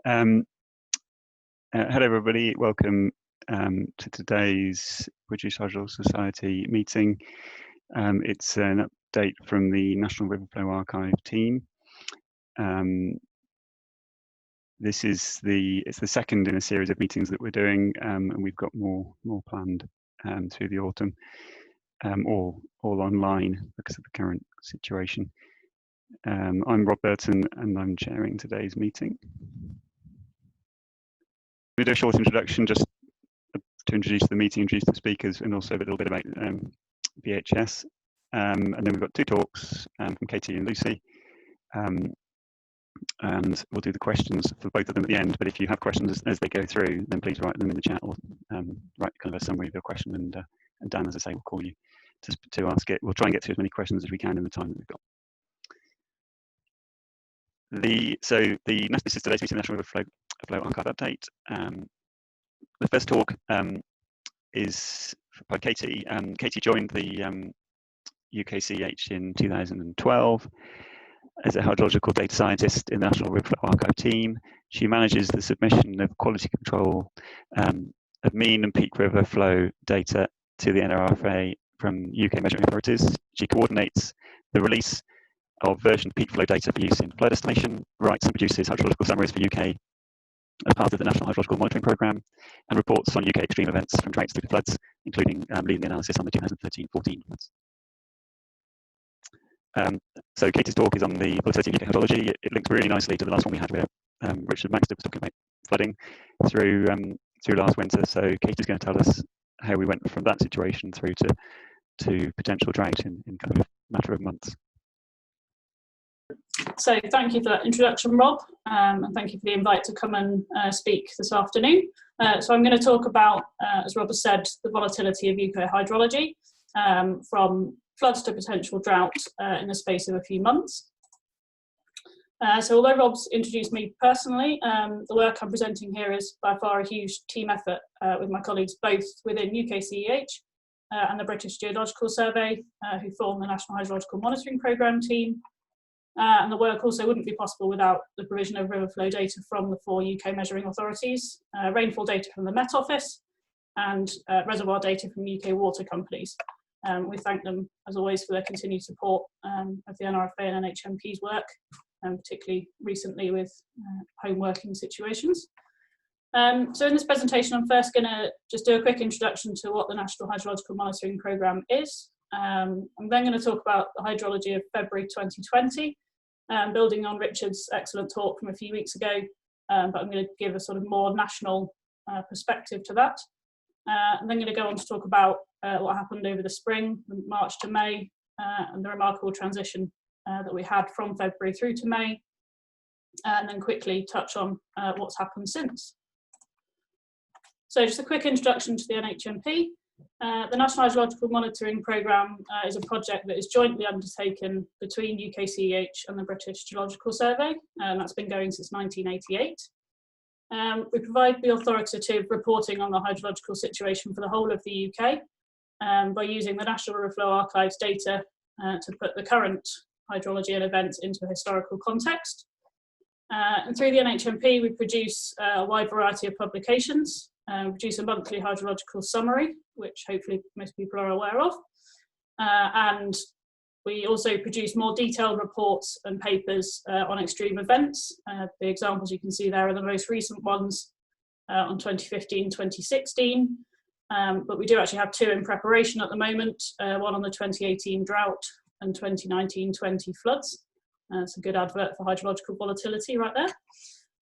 Hello everybody, welcome to today's British Hydrological Society meeting. It's an update from the National River Flow Archive team. It's the second in a series of meetings that we're doing, and we've got more planned through the autumn, all online because of the current situation. I'm Rob Burton and I'm chairing today's meeting. We'll do a short introduction just to introduce the meeting, introduce the speakers, and also a little bit about BHS. And then we've got two talks from Katie and Lucy. And we'll do the questions for both of them at the end. But if you have questions as they go through, then please write them in the chat or write kind of a summary of your question. And Dan, as I say, will call you to ask it. We'll try and get through as many questions as we can in the time that we've got. This is today's meeting, National River Flow Archive update. The first talk is by Katie. Katie joined the UKCEH in 2012 as a hydrological data scientist in the National River Flow Archive team. She manages the submission of quality control of mean and peak river flow data to the NRFA from UK measuring authorities. She coordinates the release of version peak flow data for use in flood estimation, writes and produces hydrological summaries for UK as part of the National Hydrological Monitoring Programme, and reports on UK extreme events from droughts through to floods, including leading the analysis on the 2013-14 floods. So Katie's talk is on the volatility of UK hydrology. It links really nicely to the last one we had where Richard Maxted was talking about flooding through last winter. So Katie's going to tell us how we went from that situation through to potential drought in kind of a matter of months. So thank you for that introduction, Rob, and thank you for the invite to come and speak this afternoon. So I'm going to talk about, as Rob has said, the volatility of UK hydrology from floods to potential drought in the space of a few months. So although Rob's introduced me personally, the work I'm presenting here is by far a huge team effort with my colleagues both within UKCEH and the British Geological Survey, who form the National Hydrological Monitoring Programme team. And the work also wouldn't be possible without the provision of river flow data from the 4 UK measuring authorities, rainfall data from the Met Office, and reservoir data from UK water companies. We thank them, as always, for their continued support of the NRFA and NHMP's work, particularly recently with home working situations. So in this presentation, I'm first going to just do a quick introduction to what the National Hydrological Monitoring Programme is. I'm then going to talk about the hydrology of February 2020, building on Richard's excellent talk from a few weeks ago, but I'm going to give a sort of more national perspective to that. I'm then going to go on to talk about what happened over the spring, March to May, and the remarkable transition that we had from February through to May, and then quickly touch on what's happened since. So just a quick introduction to the NHMP. The National Hydrological Monitoring Programme is a project that is jointly undertaken between UKCEH and the British Geological Survey, and that's been going since 1988. We provide the authoritative reporting on the hydrological situation for the whole of the UK by using the National River Flow Archive's data to put the current hydrology and events into a historical context. And through the NHMP, we produce a wide variety of publications. Produce a monthly hydrological summary, which hopefully most people are aware of. And we also produce more detailed reports and papers on extreme events. The examples you can see there are the most recent ones on 2015-2016. But we do actually have 2 in preparation at the moment, one on the 2018 drought and 2019-20 floods. It's a good advert for hydrological volatility right there.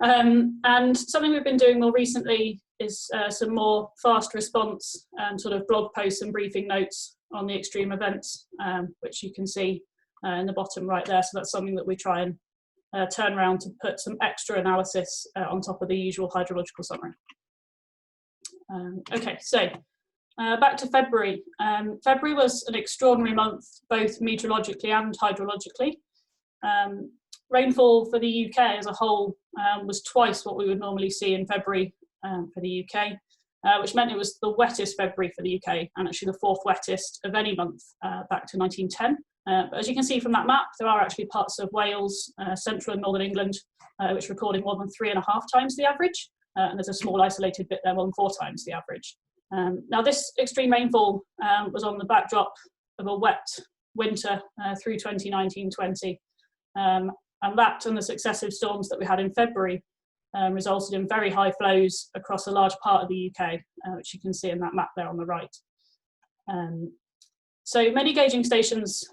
And something we've been doing more recently is some more fast response sort of blog posts and briefing notes on the extreme events, which you can see in the bottom right there. So that's something that we try and turn around to put some extra analysis on top of the usual hydrological summary. Okay, so back to February. February was an extraordinary month, both meteorologically and hydrologically. Rainfall for the UK as a whole was twice what we would normally see in February for the UK, which meant it was the wettest February for the UK and actually the 4th wettest of any month back to 1910. But as you can see from that map, there are actually parts of Wales, central and northern England, which recorded more than 3.5 times the average, and there's a small isolated bit there, more than 4 times the average. Now this extreme rainfall was on the backdrop of a wet winter through 2019-20, and that and the successive storms that we had in February resulted in very high flows across a large part of the UK, which you can see in that map there on the right. So many gauging stations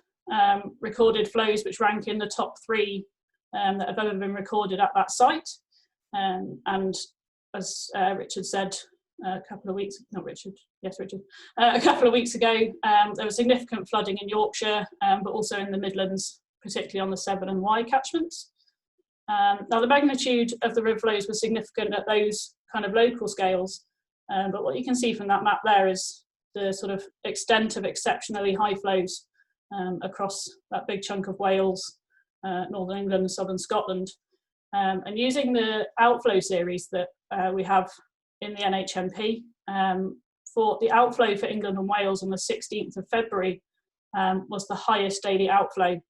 recorded flows which rank in the top 3 that have ever been recorded at that site. And as Richard said a couple of weeks ago, there was significant flooding in Yorkshire, but also in the Midlands, particularly on the Severn and Wye catchments. Now the magnitude of the river flows was significant at those kind of local scales, but what you can see from that map there is the sort of extent of exceptionally high flows across that big chunk of Wales, Northern England and Southern Scotland. And using the outflow series that we have in the NHMP, for the outflow for England and Wales on the 16th of February was the highest daily outflow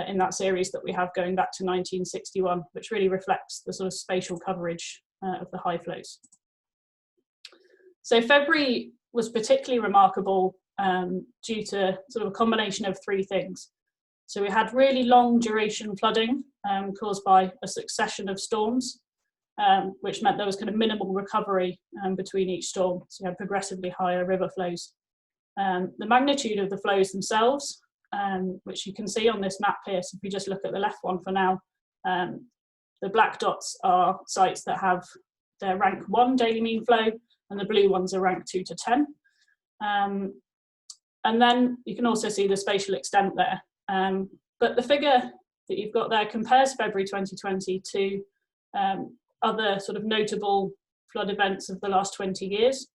in that series that we have going back to 1961, which really reflects the sort of spatial coverage of the high flows. So February was particularly remarkable due to sort of a combination of 3 things. So we had really long duration flooding caused by a succession of storms, which meant there was kind of minimal recovery between each storm. So you had progressively higher river flows. The magnitude of the flows themselves, which you can see on this map here, so if you just look at the left one for now, the black dots are sites that have their rank 1 daily mean flow, and the blue ones are ranked 2 to 10. And then you can also see the spatial extent there. But the figure that you've got there compares February 2020 to other sort of notable flood events of the last 20 years.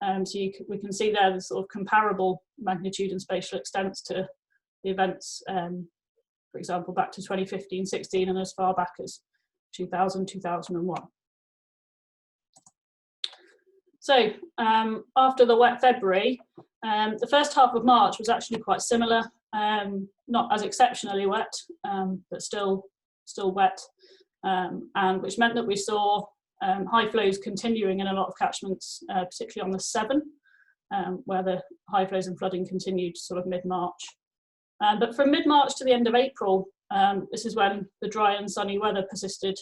So we can see there the sort of comparable magnitude and spatial extents to the events, for example, back to 2015-16 and as far back as 2000-2001. So after the wet February, the first half of March was actually quite similar, not as exceptionally wet, but still wet, and which meant that we saw high flows continuing in a lot of catchments, particularly on the Severn, where the high flows and flooding continued sort of mid-March. But from mid-March to the end of April, this is when the dry and sunny weather persisted,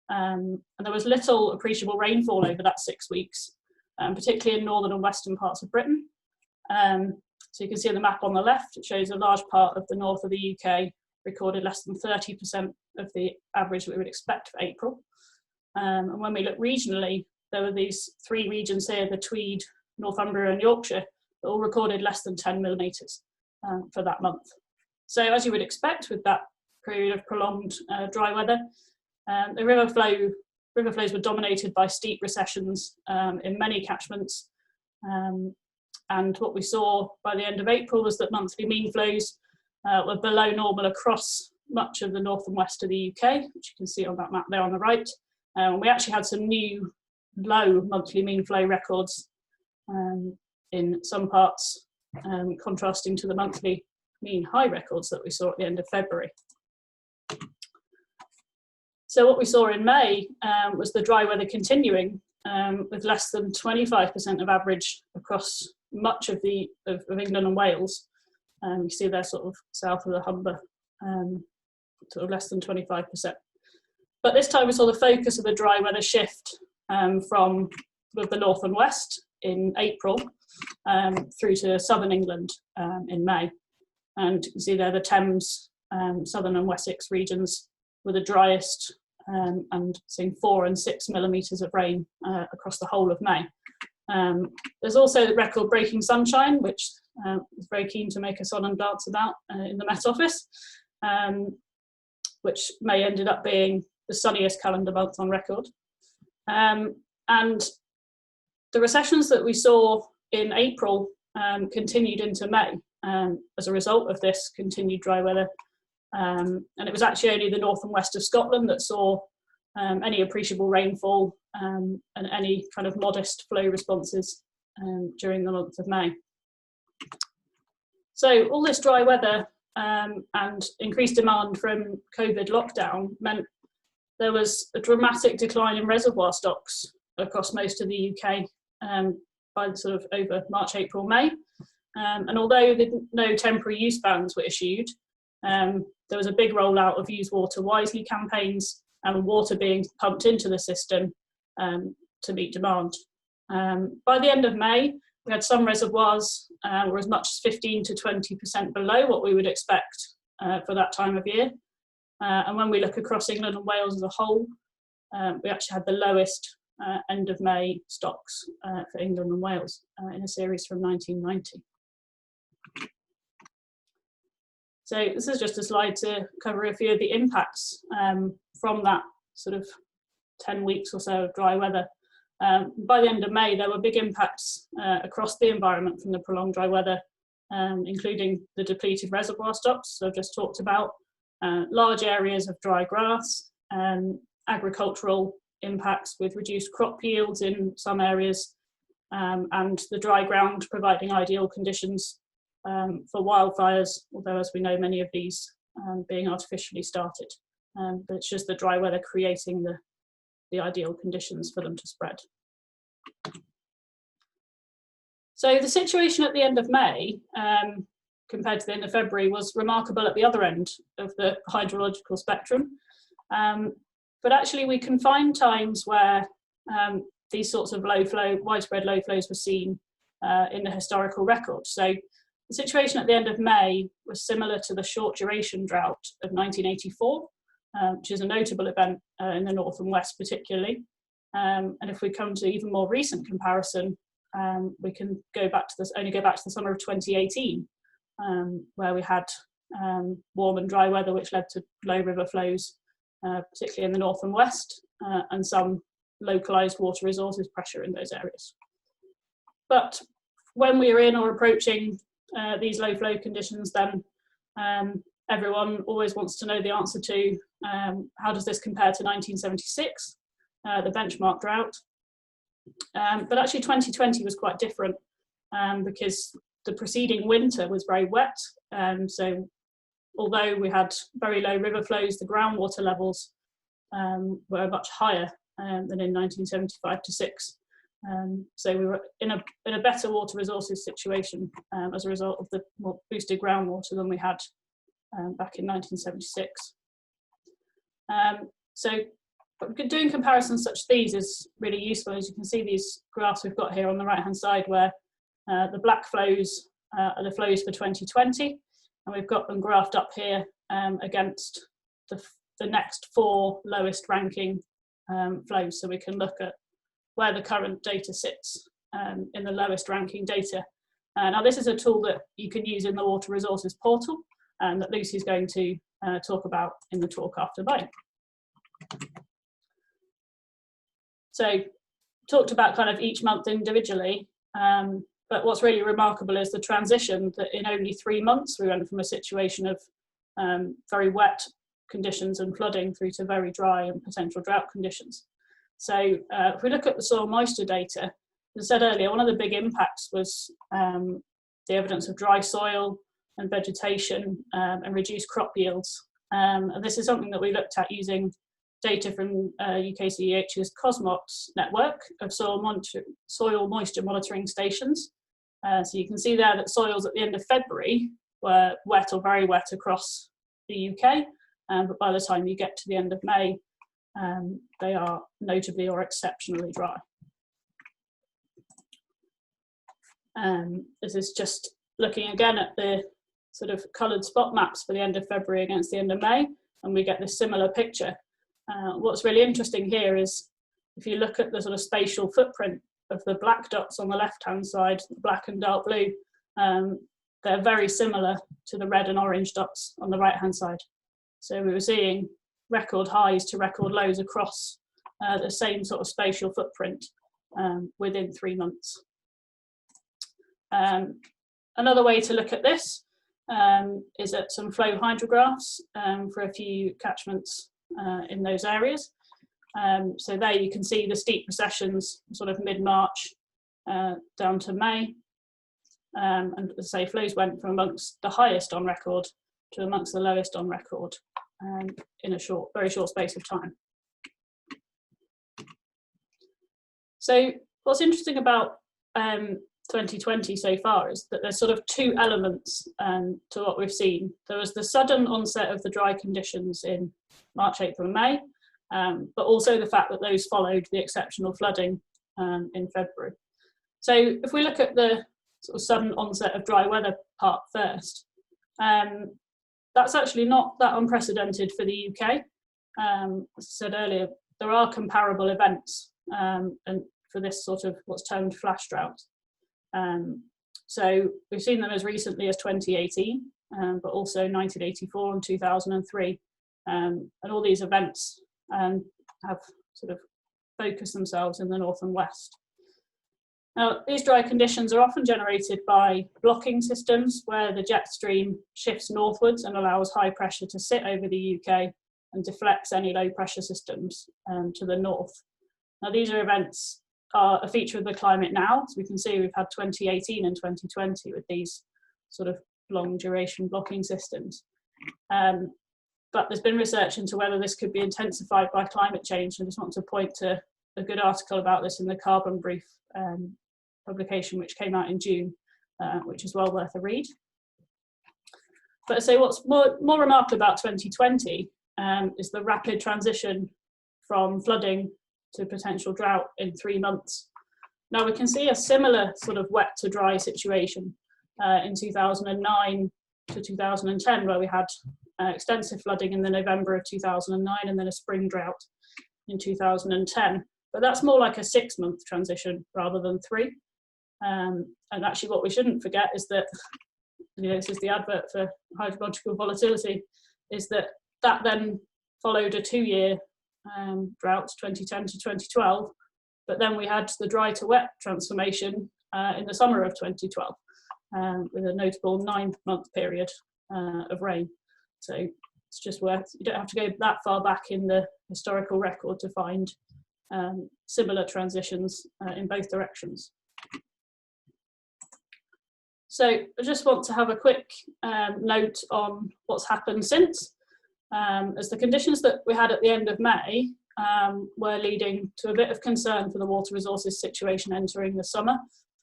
and there was little appreciable rainfall over that 6 weeks, particularly in northern and western parts of Britain. So you can see on the map on the left, it shows a large part of the north of the UK recorded less than 30% of the average that we would expect for April. And when we look regionally, there were these 3 regions here, the Tweed, Northumbria and Yorkshire, that all recorded less than 10 millimetres for that month. So as you would expect with that period of prolonged dry weather, the river flows were dominated by steep recessions in many catchments. And what we saw by the end of April was that monthly mean flows were below normal across much of the north and west of the UK, which you can see on that map there on the right. We actually had some new low monthly mean flow records in some parts, contrasting to the monthly mean high records that we saw at the end of February. So what we saw in May was the dry weather continuing with less than 25% of average across much of England and Wales. You see there sort of south of the Humber, sort of less than 25%. But this time we saw the focus of the dry weather shift from the north and west in April through to southern England in May. And you can see there the Thames, southern and Wessex regions were the driest and seeing 4 and 6 millimetres of rain across the whole of May. There's also record-breaking sunshine, which I was very keen to make a song and dance about in the Met Office, which May ended up being the sunniest calendar month on record. And the recessions that we saw in April continued into May as a result of this continued dry weather. And it was actually only the north and west of Scotland that saw any appreciable rainfall and any kind of modest flow responses during the month of May. So all this dry weather and increased demand from COVID lockdown meant there was a dramatic decline in reservoir stocks across most of the UK by sort of over March, April, May. And although no temporary use bans were issued, there was a big rollout of use water wisely campaigns and water being pumped into the system to meet demand. By the end of May, we had some reservoirs were as much as 15 to 20% below what we would expect for that time of year. And when we look across England and Wales as a whole, we actually had the lowest end of May stocks for England and Wales in a series from 1990. So this is just a slide to cover a few of the impacts from that sort of 10 weeks or so of dry weather. By the end of May, there were big impacts across the environment from the prolonged dry weather, including the depleted reservoir stocks, so I've just talked about, large areas of dry grass, agricultural impacts with reduced crop yields in some areas, and the dry ground providing ideal conditions for wildfires, although as we know many of these being artificially started. But it's just the dry weather creating the ideal conditions for them to spread. So the situation at the end of May compared to the end of February was remarkable at the other end of the hydrological spectrum. But actually we can find times where these sorts of widespread low flows were seen in the historical record. So the situation at the end of May was similar to the short duration drought of 1984, which is a notable event in the north and west particularly. And if we come to even more recent comparison, we can only go back to the summer of 2018, where we had warm and dry weather, which led to low river flows, particularly in the north and west, and some localised water resources pressure in those areas. But when we are in or approaching these low flow conditions, then everyone always wants to know the answer to how does this compare to 1976, the benchmark drought. But actually 2020 was quite different because the preceding winter was very wet. So although we had very low river flows, the groundwater levels were much higher than in 1975 to 6. So we were in a better water resources situation as a result of the more boosted groundwater than we had back in 1976. So doing comparisons such as these is really useful. As you can see, these graphs we've got here on the right hand side, where the black flows are the flows for 2020, and we've got them graphed up here against the next 4 lowest ranking flows. So we can look at where the current data sits in the lowest ranking data. Now this is a tool that you can use in the Water Resources portal that Lucy's going to talk about in the talk after mine. So talked about kind of each month individually, but what's really remarkable is the transition that in only 3 months we went from a situation of very wet conditions and flooding through to very dry and potential drought conditions. So if we look at the soil moisture data, as I said earlier, one of the big impacts was the evidence of dry soil and vegetation and reduced crop yields. And this is something that we looked at using data from UKCEH's COSMOS network of soil moisture monitoring stations. So you can see there that soils at the end of February were wet or very wet across the UK, but by the time you get to the end of May, they are notably or exceptionally dry. This is just looking again at the sort of coloured spot maps for the end of February against the end of May, and we get this similar picture. What's really interesting here is if you look at the sort of spatial footprint of the black dots on the left-hand side, black and dark blue, they're very similar to the red and orange dots on the right-hand side. So we were seeing record highs to record lows across the same sort of spatial footprint within 3 months. Another way to look at this is at some flow hydrographs for a few catchments in those areas. So there you can see the steep recessions sort of mid-March down to May. And as I say, flows went from amongst the highest on record to amongst the lowest on record in a very short space of time. So what's interesting about 2020 so far is that there's sort of two elements to what we've seen. There was the sudden onset of the dry conditions in March, April and May, but also the fact that those followed the exceptional flooding in February. So if we look at the sort of sudden onset of dry weather part first, that's actually not that unprecedented for the UK. As I said earlier, there are comparable events and for this sort of what's termed flash drought. So we've seen them as recently as 2018, but also 1984 and 2003. And all these events have sort of focused themselves in the north and west. Now, these dry conditions are often generated by blocking systems where the jet stream shifts northwards and allows high pressure to sit over the UK and deflects any low pressure systems to the north. Now, these events are a feature of the climate now. As we can see, we've had 2018 and 2020 with these sort of long duration blocking systems. But there's been research into whether this could be intensified by climate change. I just want to point to a good article about this in the Carbon Brief publication, which came out in June, which is well worth a read. But I say what's more remarkable about 2020 is the rapid transition from flooding to potential drought in 3 months. Now we can see a similar sort of wet to dry situation in 2009 to 2010, where we had extensive flooding in the November of 2009 and then a spring drought in 2010. But that's more like a 6-month transition rather than 3. And actually what we shouldn't forget is that, this is the advert for hydrological volatility, is that then followed a 2-year drought, 2010 to 2012, but then we had the dry to wet transformation in the summer of 2012 with a notable 9-month period of rain. So it's just worth, you don't have to go that far back in the historical record to find similar transitions in both directions. So I just want to have a quick note on what's happened since. As the conditions that we had at the end of May were leading to a bit of concern for the water resources situation entering the summer,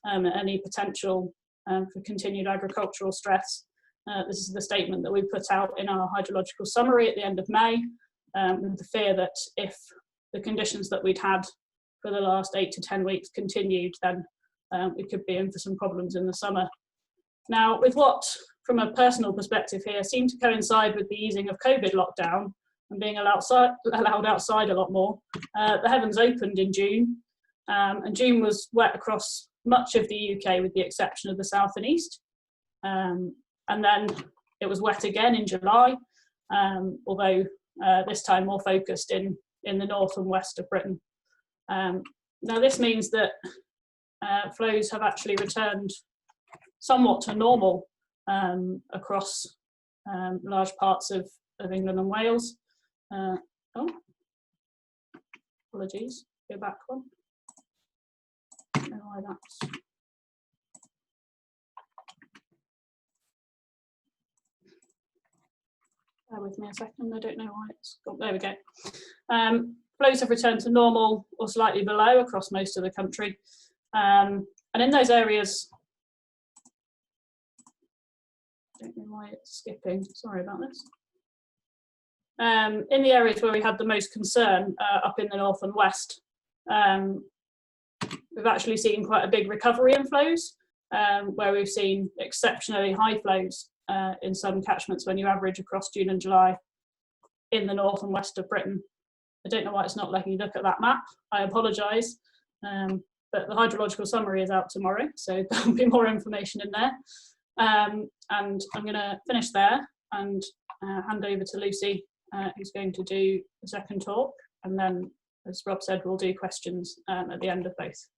and any potential for continued agricultural stress. This is the statement that we put out in our hydrological summary at the end of May, with the fear that if the conditions that we'd had for the last 8 to 10 weeks continued, then we could be in for some problems in the summer. Now, with what, from a personal perspective here, seemed to coincide with the easing of COVID lockdown and being allowed outside a lot more, the heavens opened in June, and June was wet across much of the UK with the exception of the south and east. And then it was wet again in July, although this time more focused in the north and west of Britain. Now this means that flows have actually returned somewhat to normal across large parts of England and Wales. Oh, apologies, go back one. I don't know why that's... Bear with me a second, I don't know why it's gone. There we go. Flows have returned to normal or slightly below across most of the country. And in those areas, I don't know why it's skipping, sorry about this. In the areas where we had the most concern, up in the north and west, we've actually seen quite a big recovery in flows, where we've seen exceptionally high flows in some catchments when you average across June and July in the north and west of Britain. I don't know why it's not letting you look at that map. I apologise, but the hydrological summary is out tomorrow, so there'll be more information in there. And I'm going to finish there and hand over to Lucy, who's going to do the second talk, and then, as Rob said, we'll do questions at the end of both.